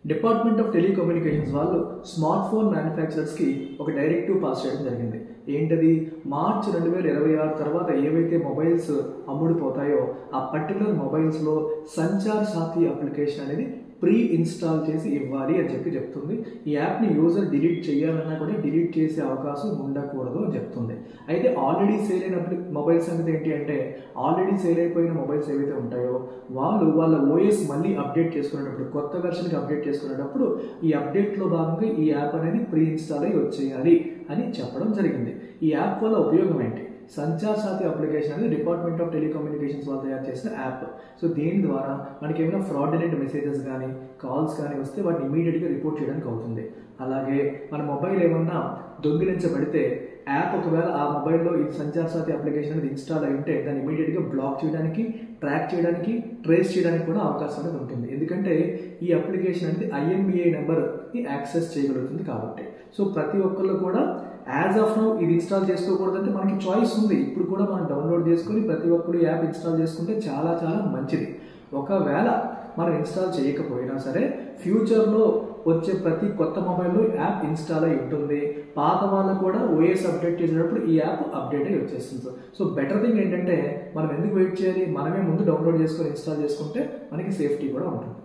Department of telecommunications వాళ్ళు smart phone మ్యానుఫ్యాక్చరర్స్కి ఒక directive pass చేయడం జరిగింది. ఏంటది? మార్చ్ 2026 తర్వాత ఏవైతే మొబైల్స్ అమ్ముడుపోతాయో ఆ పర్టికులర్ మొబైల్స్లో సంచార్ సాథీ అప్లికేషన్ అనేది ప్రీ ఇన్స్టాల్ చేసి ఇవ్వాలి అని చెప్తుంది. ఈ యాప్ని యూజర్ డిలీట్ చేయాలన్నా కూడా డిలీట్ చేసే అవకాశం ఉండకూడదు అని చెప్తుంది. అయితే ఆల్రెడీ సేల్ అయిన మొబైల్స్ అనేది ఏంటి అంటే, ఆల్రెడీ సేల్ అయిపోయిన మొబైల్స్ ఏవైతే ఉంటాయో వాళ్ళు వాళ్ళ ఓఎస్ మళ్ళీ అప్డేట్ చేసుకునేటప్పుడు, కొత్త వెర్షన్కి అప్డేట్ చేసుకునేటప్పుడు ఈ అప్డేట్లో భాగంగా ఈ యాప్ అనేది ప్రీ ఇన్స్టాల్ అయ్యి వచ్చేయాలి అని చెప్పడం జరిగింది. ఈ యాప్ వల్ల ఉపయోగం ఏంటి? సంచార్ సాథీ అప్లికేషన్ అనేది డిపార్ట్మెంట్ ఆఫ్ టెలికమ్యూనికేషన్స్ వాళ్ళు తయారు చేసిన యాప్. సో దీని ద్వారా మనకి ఏమైనా ఫ్రాడెంట్ మెసేజెస్ కానీ కాల్స్ కానీ వస్తే వాటిని ఇమీడియట్గా రిపోర్ట్ చేయడానికి అవుతుంది. అలాగే మన మొబైల్ ఏమన్నా దొంగిలించబడితే యాప్ ఒకవేళ ఆ మొబైల్లో ఈ సంచార్ సాథీ అప్లికేషన్ అనేది ఇన్స్టాల్ అయి ఉంటే దాన్ని ఇమీడియట్గా బ్లాక్ చేయడానికి, ట్రాక్ చేయడానికి, ట్రేస్ చేయడానికి కూడా అవకాశం అనేది ఉంటుంది. ఎందుకంటే ఈ అప్లికేషన్ అనేది IMEI నెంబర్ని యాక్సెస్ చేయగలుగుతుంది కాబట్టి. సో ప్రతి ఒక్కళ్ళు కూడా యాజ్ ఆఫ్ నౌ ఇది ఇన్స్టాల్ చేసుకోకూడదంటే మనకి చాయిస్ ఉంది. ఇప్పుడు కూడా మనం డౌన్లోడ్ చేసుకుని ప్రతి ఒక్కరు యాప్ ఇన్స్టాల్ చేసుకుంటే చాలా చాలా మంచిది. ఒకవేళ మనం ఇన్స్టాల్ చేయకపోయినా సరే ఫ్యూచర్లో వచ్చే ప్రతి కొత్త మొబైల్లో యాప్ ఇన్స్టాల్ అయి ఉంటుంది. పాత వాళ్ళు కూడా ఓఎస్ అప్డేట్ చేసేటప్పుడు ఈ యాప్ అప్డేట్ అయ్యి వచ్చేస్తుంది. సో బెటర్ థింగ్ ఏంటంటే మనం ఎందుకు వెయిట్ చేయాలి? మనమే ముందు డౌన్లోడ్ చేసుకొని ఇన్స్టాల్ చేసుకుంటే మనకి సేఫ్టీ కూడా ఉంటుంది.